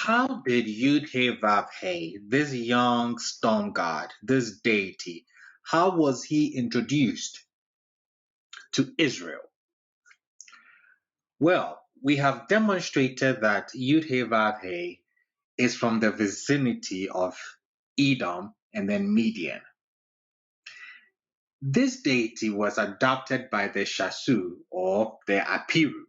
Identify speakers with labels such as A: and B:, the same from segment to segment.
A: How did YHWH, this young storm god, this deity, how was he introduced to Israel? Well, we have demonstrated that YHWH is from the vicinity of Edom and then Midian. This deity was adopted by the Shasu or the Apiru.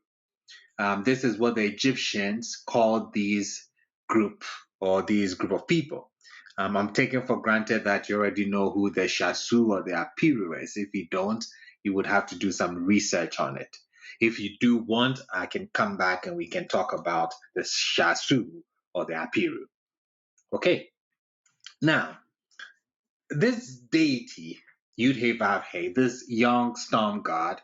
A: This is what the Egyptians called these group of people. I'm taking for granted that you already know who the Shasu or the Apiru is. If you don't, you would have to do some research on it. If you do want, I can come back and we can talk about the Shasu or the Apiru. Okay. Now, this deity, YHWH, this young storm god,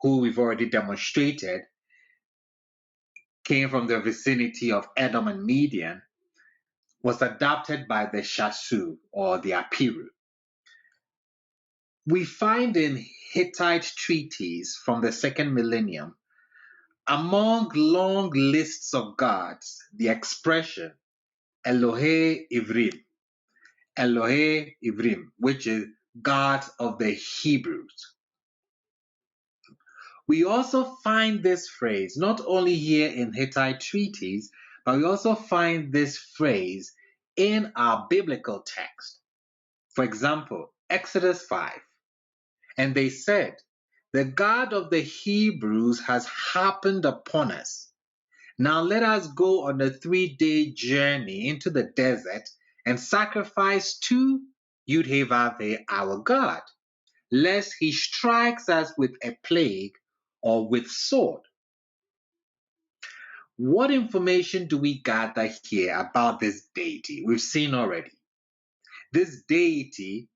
A: who we've already demonstrated, came from the vicinity of Edom and Midian, was adopted by the Shasu or the Apiru. We find in Hittite treaties from the second millennium, among long lists of gods, the expression Elohe Ivrim, which is God of the Hebrews. We also find this phrase not only here in Hittite treaties, but we also find this phrase in our biblical text. For example, Exodus 5. And they said, the God of the Hebrews has happened upon us. Now let us go on a 3-day journey into the desert and sacrifice to YHWH our God, lest he strikes us with a plague or with sword. What information do we gather here about this deity? We've seen already. This deity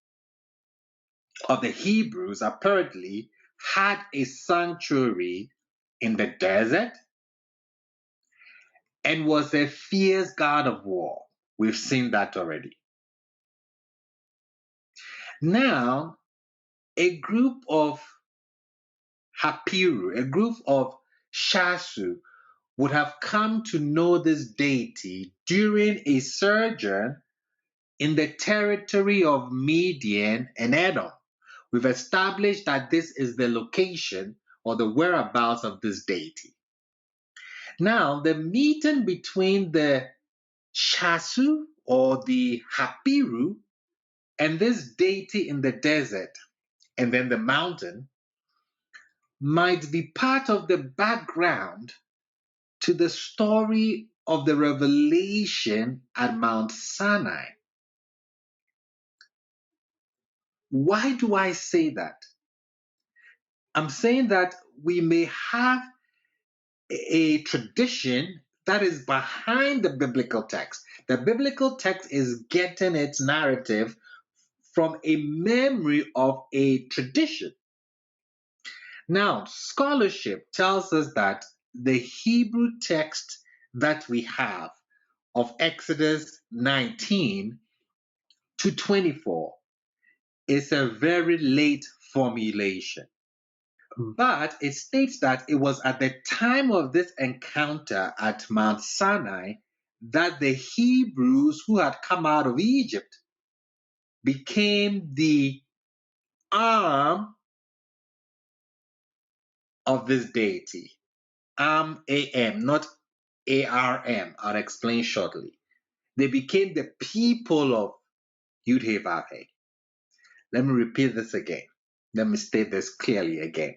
A: of the Hebrews apparently had a sanctuary in the desert and was a fierce god of war. We've seen that already. Now, a group of Hapiru, a group of Shasu, would have come to know this deity during a sojourn in the territory of Midian and Edom. We've established that this is the location or the whereabouts of this deity. Now, the meeting between the Shasu or the Hapiru and this deity in the desert and then the mountain might be part of the background to the story of the revelation at Mount Sinai. Why do I say that? I'm saying that we may have a tradition that is behind the biblical text. The biblical text is getting its narrative from a memory of a tradition. Now, scholarship tells us that the Hebrew text that we have of Exodus 19 to 24 is a very late formulation. But it states that it was at the time of this encounter at Mount Sinai that the Hebrews who had come out of Egypt became the arm of this deity. A-M, not A-R-M. I'll explain shortly. They became the people of YHWH. Let me repeat this again. Let me state this clearly again.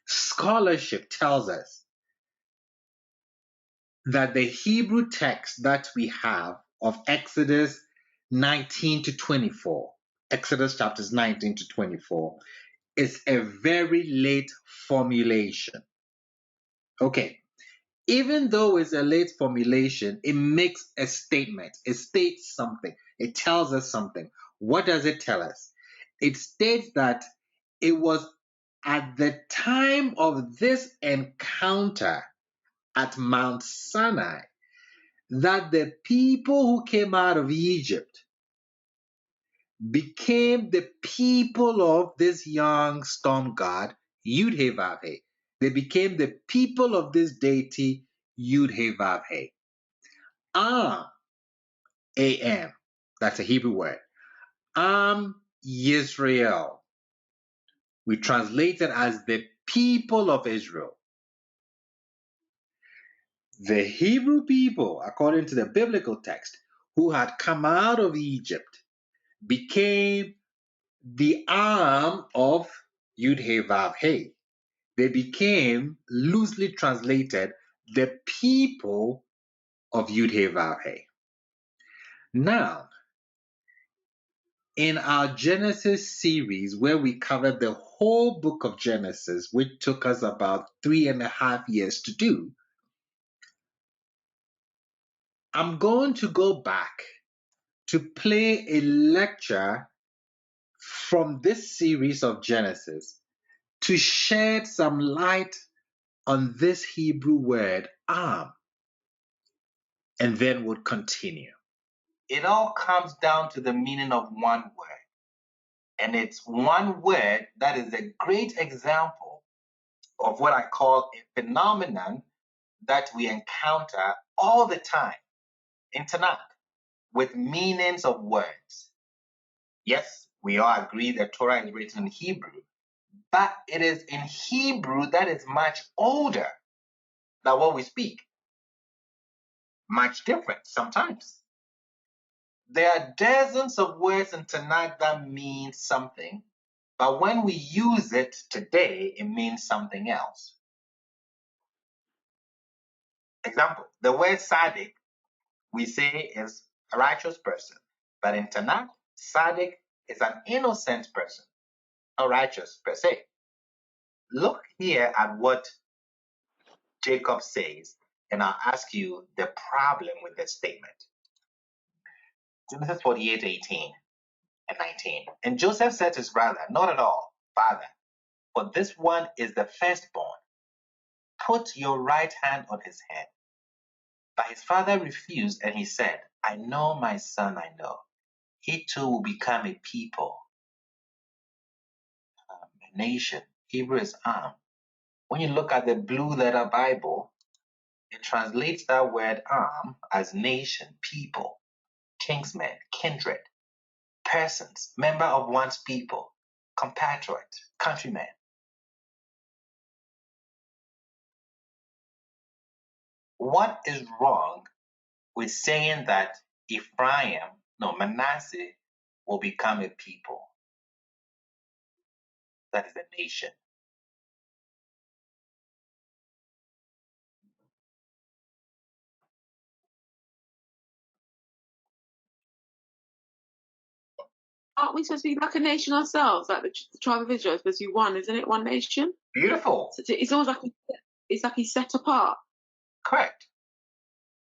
A: Scholarship tells us that the Hebrew text that we have of Exodus 19 to 24, Exodus chapters 19 to 24, is a very late formulation. Okay, even though it's a late formulation, it makes a statement. It states something. It tells us something. What does it tell us? It states that it was at the time of this encounter at Mount Sinai that the people who came out of Egypt became the people of this young storm god, YHWH. They became the people of this deity, YHWH. Am, A-M, that's a Hebrew word. Am Yisrael. We translate it as the people of Israel. The Hebrew people, according to the biblical text, who had come out of Egypt, became the arm of YHWH. They became, loosely translated, the people of YHWH. Now, in our Genesis series, where we covered the whole book of Genesis, which took us about 3.5 years to do, I'm going to go back to play a lecture from this series of Genesis to shed some light on this Hebrew word am, and then we'll continue. It all comes down to the meaning of one word, and it's one word that is a great example of what I call a phenomenon that we encounter all the time in Tanakh with meanings of words. Yes, we all agree that Torah is written in Hebrew, but it is in Hebrew that is much older than what we speak. Much different sometimes. There are dozens of words in Tanakh that mean something, but when we use it today, it means something else. Example, the word Tzaddik, we say is a righteous person, but in Tanakh, Tzaddik is an innocent person, not righteous per se. Look here at what Jacob says, and I'll ask you the problem with this statement. Genesis 48:18 and 19. And Joseph said to his brother, not at all, father, for this one is the firstborn. Put your right hand on his head. But his father refused, and he said, I know, my son, I know. He too will become a people, a nation. Hebrew is Am. When you look at the blue letter Bible, it translates that word Am as nation, people, kinsmen, kindred, persons, member of one's people, compatriot, countrymen. What is wrong with saying that Manasseh will become a people? That is a nation.
B: Aren't we supposed to be like a nation ourselves? Like the tribe of Israel is supposed to be one, isn't it? One nation.
A: Beautiful.
B: So it's always like he's set apart.
A: Correct.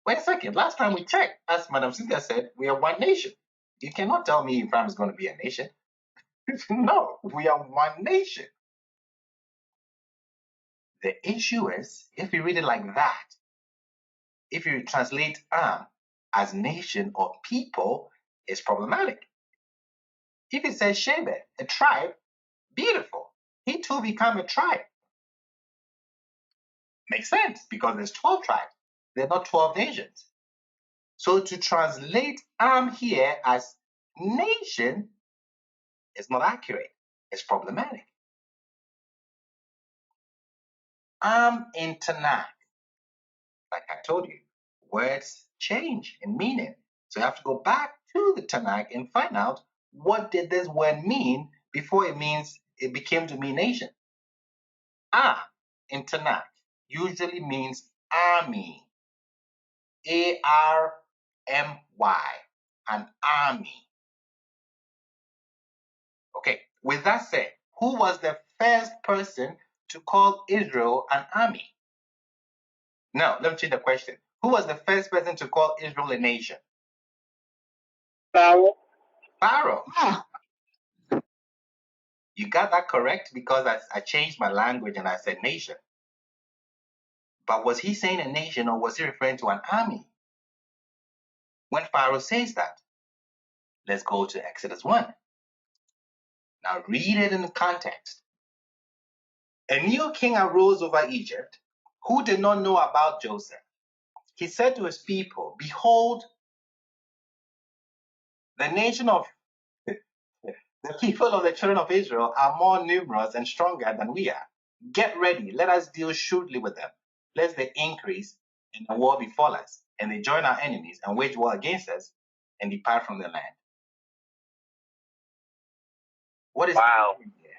A: Wait a second. Last time we checked, as Madam Cynthia said, we are one nation. You cannot tell me Ephraim is going to be a nation. No, we are one nation. The issue is, if you read it like that, if you translate Am as nation or people, it's problematic. If it says Shevet, a tribe, beautiful. He too become a tribe. Makes sense because there's 12 tribes. They're not 12 nations. So to translate Am here as nation is not accurate. It's problematic. Am in Tanakh, like I told you, words change in meaning. So you have to go back to the Tanakh and find out what did this word mean before it became to mean nation. Am in Tanakh usually means army. A-R-M-Y, an army. Okay, with that said, who was the first person to call Israel an army? Now, let me change the question. Who was the first person to call Israel a nation?
C: Pharaoh.
A: Pharaoh. You got that correct because I changed my language and I said nation. But was he saying a nation or was he referring to an army? When Pharaoh says that, let's go to Exodus 1. Now read it in the context. A new king arose over Egypt who did not know about Joseph.
C: he said to his people, behold, the nation of the people of the children of Israel are more numerous and stronger than we are. Get ready, let us deal shrewdly with them, lest they increase and the war befall us, and they join our enemies and wage war against us and depart from the land. What is happening here?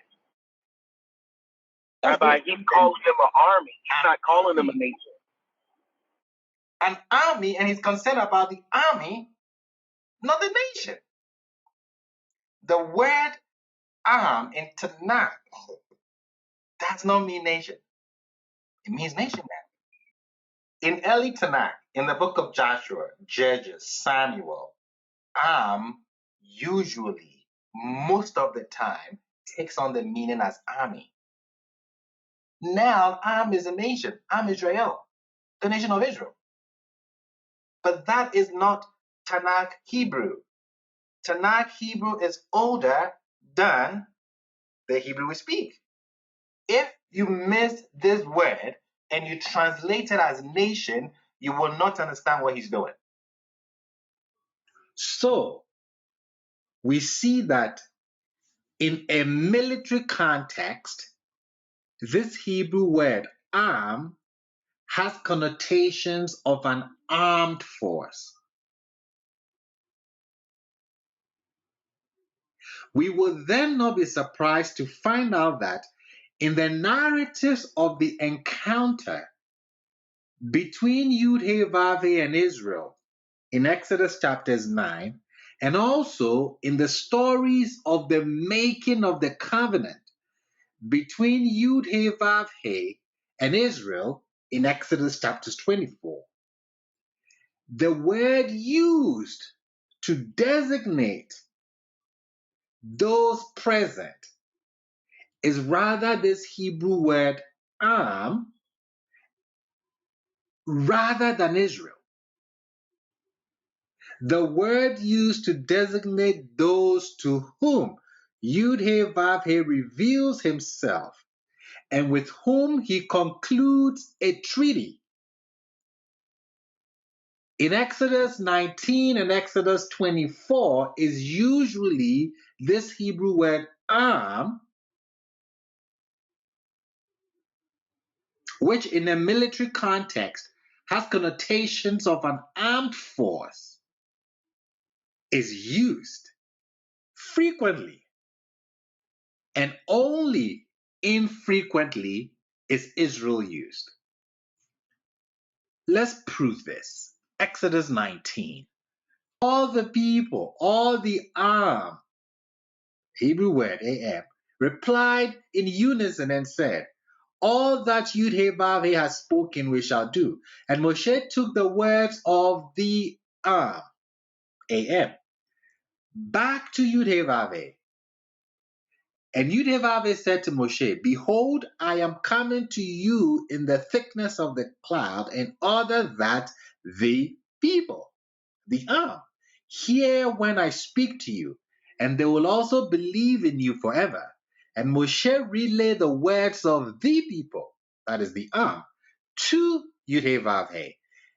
D: Rabbi, he's calling them an army. He's not calling them a nation.
C: An army, and he's concerned about the army, not the nation. The word arm in Tanakh does not mean nation. It means nation now. In early Tanakh, in the book of Joshua, Judges, Samuel, arm usually, most of the time, takes on the meaning as army. Now, Am is a nation. Am Israel, the nation of Israel. But that is not Tanakh Hebrew. Tanakh Hebrew is older than the Hebrew we speak. If you miss this word and you translate it as nation, you will not understand what he's doing.
A: So, we see that in a military context, this Hebrew word arm has connotations of an armed force. We will then not be surprised to find out that in the narratives of the encounter between YHWH and Israel in Exodus chapters 9, and also in the stories of the making of the covenant between YHWH and Israel in Exodus chapters 24. The word used to designate those present is rather this Hebrew word Am rather than Israel. The word used to designate those to whom YHWH reveals himself and with whom he concludes a treaty. In Exodus 19 and Exodus 24 is usually this Hebrew word Am, which in a military context has connotations of an armed force, is used frequently, and only infrequently is Israel used. Let's prove this. Exodus 19. All the people, all the Am, Hebrew word Am, replied in unison and said, all that YHWH has spoken we shall do. And Moshe took the words of the Am, back to YHWH. And YHWH said to Moshe, behold, I am coming to you in the thickness of the cloud, in order that the people, the Am, hear when I speak to you, and they will also believe in you forever. And Moshe relayed the words of the people, that is the Am, to YHWH.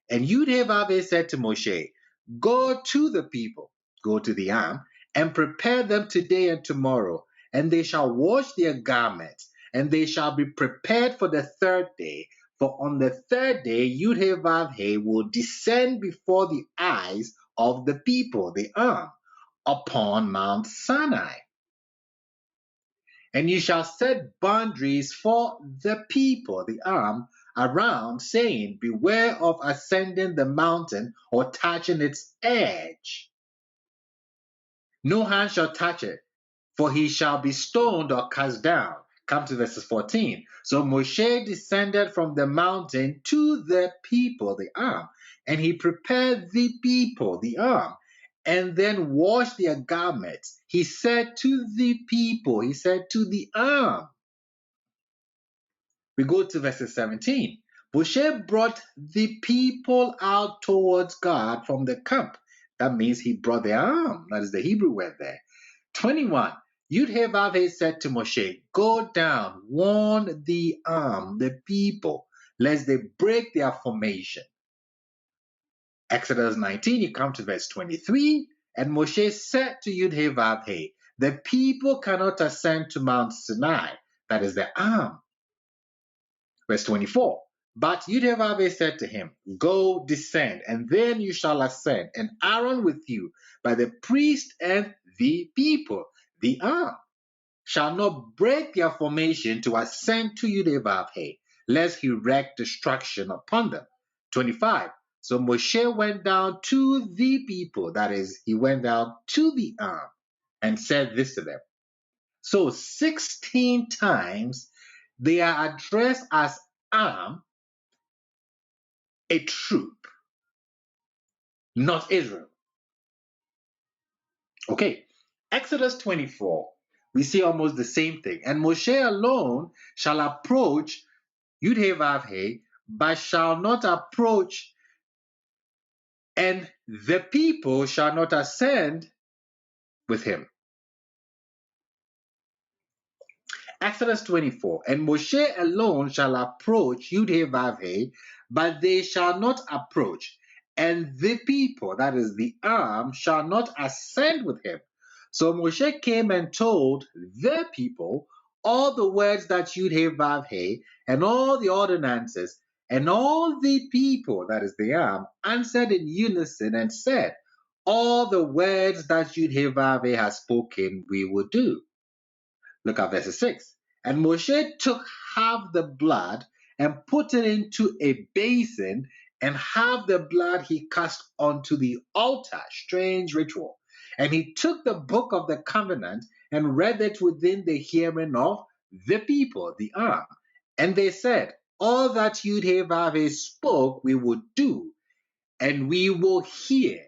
A: And YHWH said to Moshe, go to the people, go to the Am, and prepare them today and tomorrow, and they shall wash their garments, and they shall be prepared for the third day. For on the third day YHWH will descend before the eyes of the people, the Am, upon Mount Sinai. And you shall set boundaries for the people, the Am, around, saying, beware of ascending the mountain or touching its edge. No hand shall touch it, for he shall be stoned or cast down. Come to verses 14. So Moshe descended from the mountain to the people, the Am, and he prepared the people, the Am, and then washed their garments. He said to the people, he said to the Am. We go to verses 17. Moshe brought the people out towards God from the camp. That means he brought their Am. That is the Hebrew word there. 21. YHWH said to Moshe, go down, warn the Am, the people, lest they break their formation. Exodus 19, you come to verse 23, and Moshe said to YHWH, the people cannot ascend to Mount Sinai, that is the arm. Verse 24, but YHWH said to him, go descend, and then you shall ascend, and Aaron with you, by the priest and the people, the arm, shall not break their formation to ascend to YHWH, lest he wreak destruction upon them. 25. So Moshe went down to the people, that is, he went down to the arm, and said this to them. So 16 times they are addressed as arm, a troop, not Israel. Okay, Exodus 24, we see almost the same thing. And Moshe alone shall approach YHWH, but shall not approach, and the people shall not ascend with him. Exodus 24, and Moshe alone shall approach YHWH, but they shall not approach, and the people, that is the arm, shall not ascend with him. So Moshe came and told the people all the words that YHWH and all the ordinances, and all the people, that is the arm, answered in unison and said, all the words that YHWH has spoken we will do. Look at verse 6. And Moshe took half the blood and put it into a basin, and half the blood he cast onto the altar. Strange ritual. And he took the book of the covenant and read it within the hearing of the people, the arm. And they said, all that YHWH spoke we will do, and we will hear.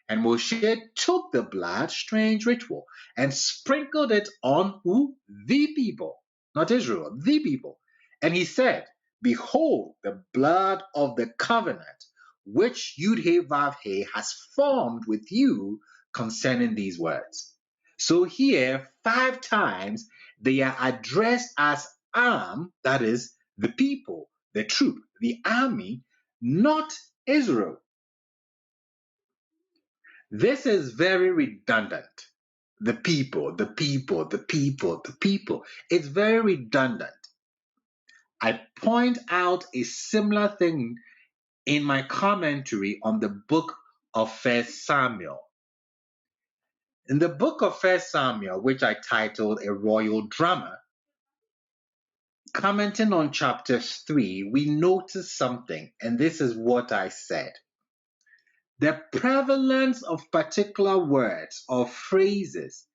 A: And Moshe took the blood, strange ritual, and sprinkled it on who? The people, not Israel, the people. And he said, behold, the blood of the covenant, which YHWH has formed with you concerning these words. So here, 5 times, they are addressed as arm, that is, the people, the troop, the army, not Israel. This is very redundant. The people, the people, the people, the people. It's very redundant. I point out a similar thing in my commentary on the book of 1 Samuel. In the book of 1 Samuel, which I titled A Royal Drama, commenting on chapter 3, we notice something, and this is what I said. The prevalence of particular words or phrases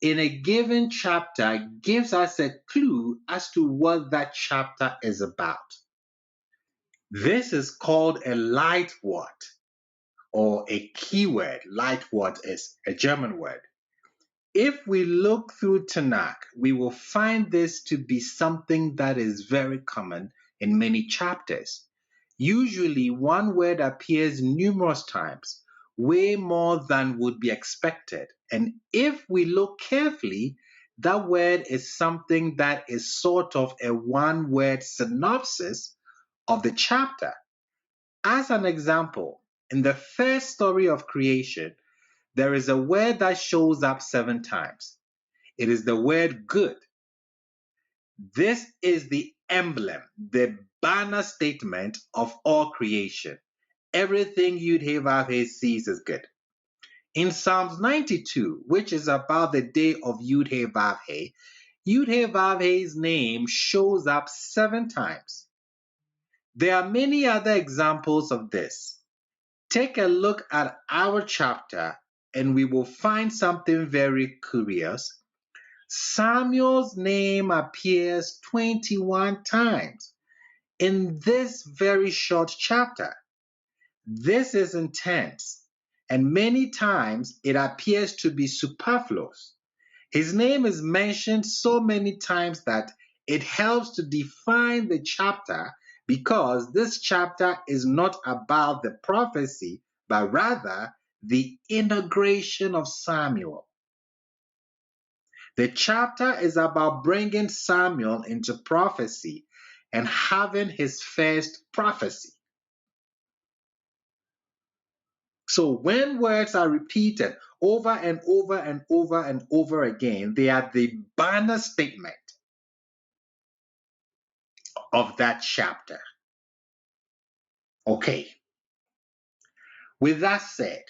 A: in a given chapter gives us a clue as to what that chapter is about. This is called a light word or a keyword. Light word is a German word. If we look through Tanakh, we will find this to be something that is very common in many chapters. Usually one word appears numerous times, way more than would be expected. And if we look carefully, that word is something that is sort of a one-word synopsis of the chapter. As an example, in the first story of creation, there is a word that shows up 7 times. It is the word good. This is the emblem, the banner statement of all creation. Everything YHWH sees is good. In Psalms 92, which is about the day of YHWH, YHWH's name shows up 7 times. There are many other examples of this. Take a look at our chapter and we will find something very curious. Samuel's name appears 21 times in this very short chapter. This is intense, and many times it appears to be superfluous. His name is mentioned so many times that it helps to define the chapter, because this chapter is not about the prophecy, but rather the inauguration of Samuel. The chapter is about bringing Samuel into prophecy and having his first prophecy. So when words are repeated over and over and over and over again, they are the banner statement of that chapter. Okay. With that said,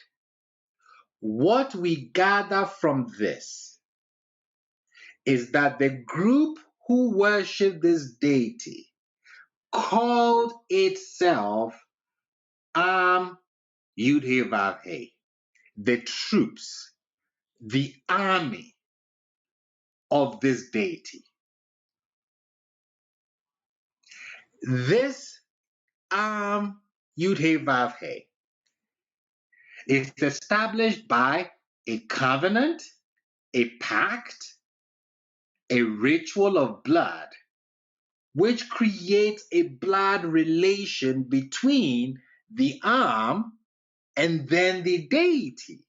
A: what we gather from this is that the group who worship this deity called itself YHWH, the troops, the army of this deity. This YHWH is established by a covenant, a pact, a ritual of blood, which creates a blood relation between the arm and then the deity.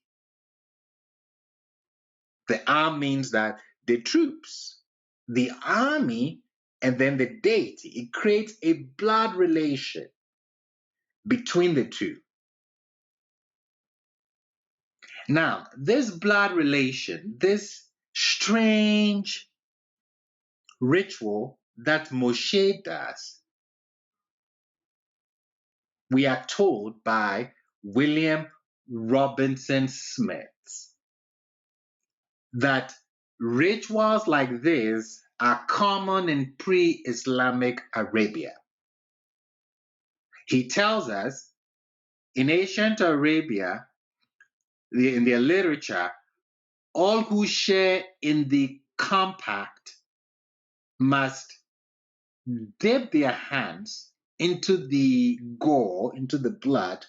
A: The arm means that the troops, the army, and then the deity. It creates a blood relation between the two. Now, this blood relation, this strange ritual that Moshe does, we are told by William Robinson Smith that rituals like this are common in pre-Islamic Arabia. He tells us in ancient Arabia, in their literature, all who share in the compact must dip their hands into the gore, into the blood,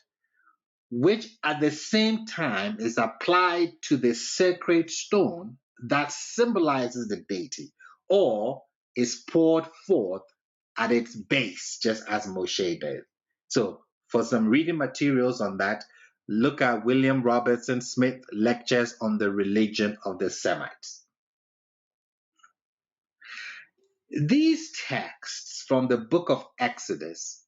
A: which at the same time is applied to the sacred stone that symbolizes the deity, or is poured forth at its base, just as Moshe did. So, for some reading materials on that, look at William Robertson Smith Lectures on the Religion of the Semites. These texts from the book of Exodus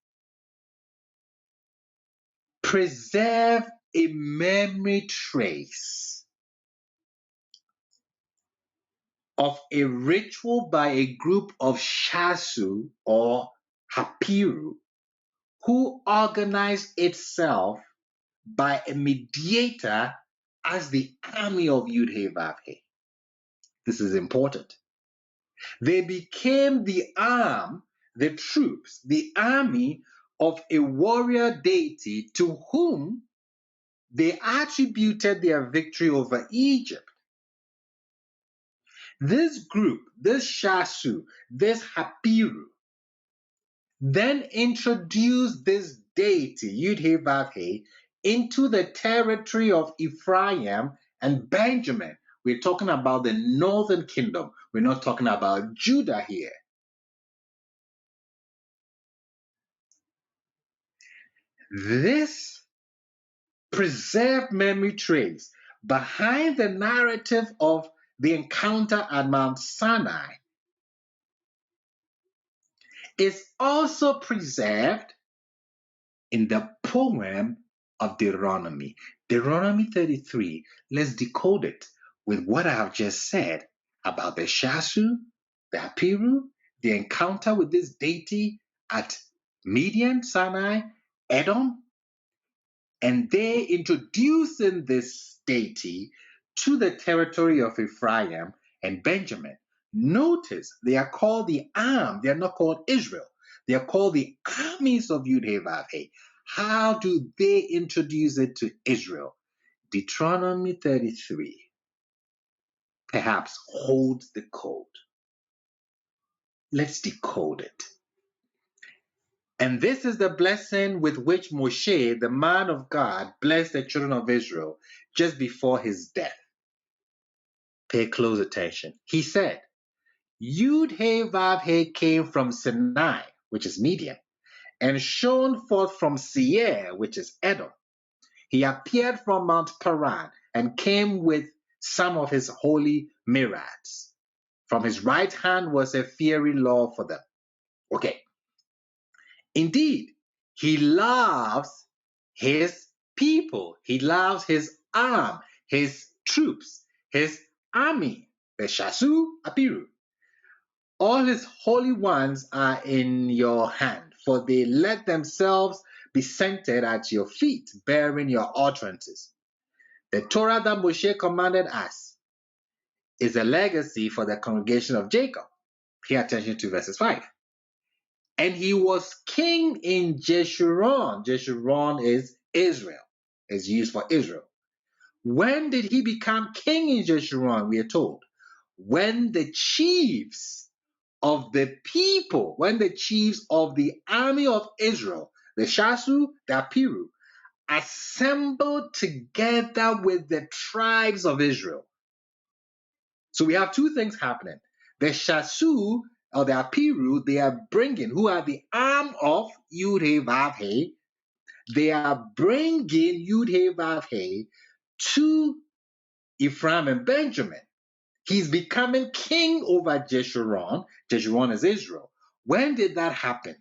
A: preserve a memory trace of a ritual by a group of Shasu or Hapiru who organized itself by a mediator as the army of YHWH. This is important. They became the arm, the troops, the army of a warrior deity to whom they attributed their victory over Egypt. This group, this Shasu, this Hapiru, then introduced this deity, YHWH, into the territory of Ephraim and Benjamin. We're talking about the northern kingdom. We're not talking about Judah here. This preserved memory trace behind the narrative of the encounter at Mount Sinai is also preserved in the poem of Deuteronomy. Deuteronomy 33, let's decode it with what I have just said about the Shasu, the Hapiru, the encounter with this deity at Midian, Sinai, Edom, and they introducing this deity to the territory of Ephraim and Benjamin. Notice they are called the arm, they are not called Israel. They are called the armies of YHWH. How do they introduce it to Israel? Deuteronomy 33 perhaps holds the code. Let's decode it. And this is the blessing with which Moshe, the man of God, blessed the children of Israel just before his death. Pay close attention. He said, YHWH came from Sinai, which is Midian, and shone forth from Seir, which is Edom. He appeared from Mount Paran and came with some of his holy myriads. From his right hand was a fiery law for them. Okay. Indeed, he loves his people. people. He loves his arm, his troops, his army, the Shasu, Apiru. All his holy ones are in your hand, for they let themselves be centered at your feet, bearing your utterances. The Torah that Moshe commanded us is a legacy for the congregation of Jacob. Pay attention to verses 5. And he was king in Jeshurun. Jeshurun is Israel, is used for Israel. When did he become king in Jeshurun? We are told. When the chiefs of the people, when the chiefs of the army of Israel, the Shasu, the Apiru, assembled together with the tribes of Israel. So we have two things happening. The Shasu or the Apiru, they are bringing, who are the arm of YHWH, they are bringing YHWH to Ephraim and Benjamin. He's becoming king over Jeshurun. Jeshurun is Israel. When did that happen?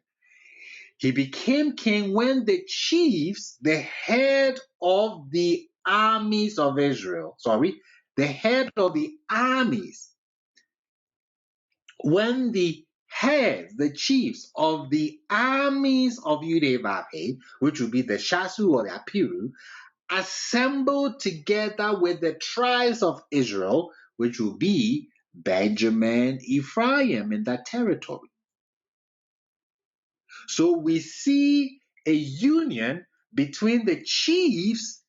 A: He became king when the chiefs, the head of the armies of Israel, the head of the armies, when the heads, the chiefs of the armies of YHWH, which would be the Shasu or the Apiru, assembled together with the tribes of Israel, which will be Benjamin, Ephraim in that territory. So we see a union between the chiefs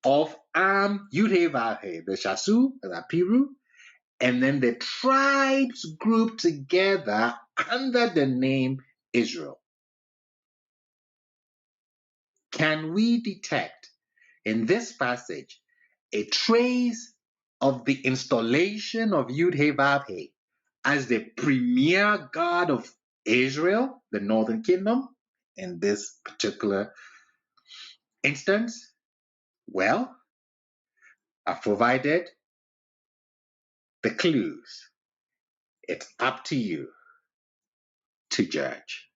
A: of YHWH, the Shasu, the Apiru, and then the tribes grouped together under the name Israel. Can we detect in this passage a trace of the installation of YHWH as the premier God of Israel, the northern kingdom, in this particular instance? Well, I've provided the clues. It's up to you to judge.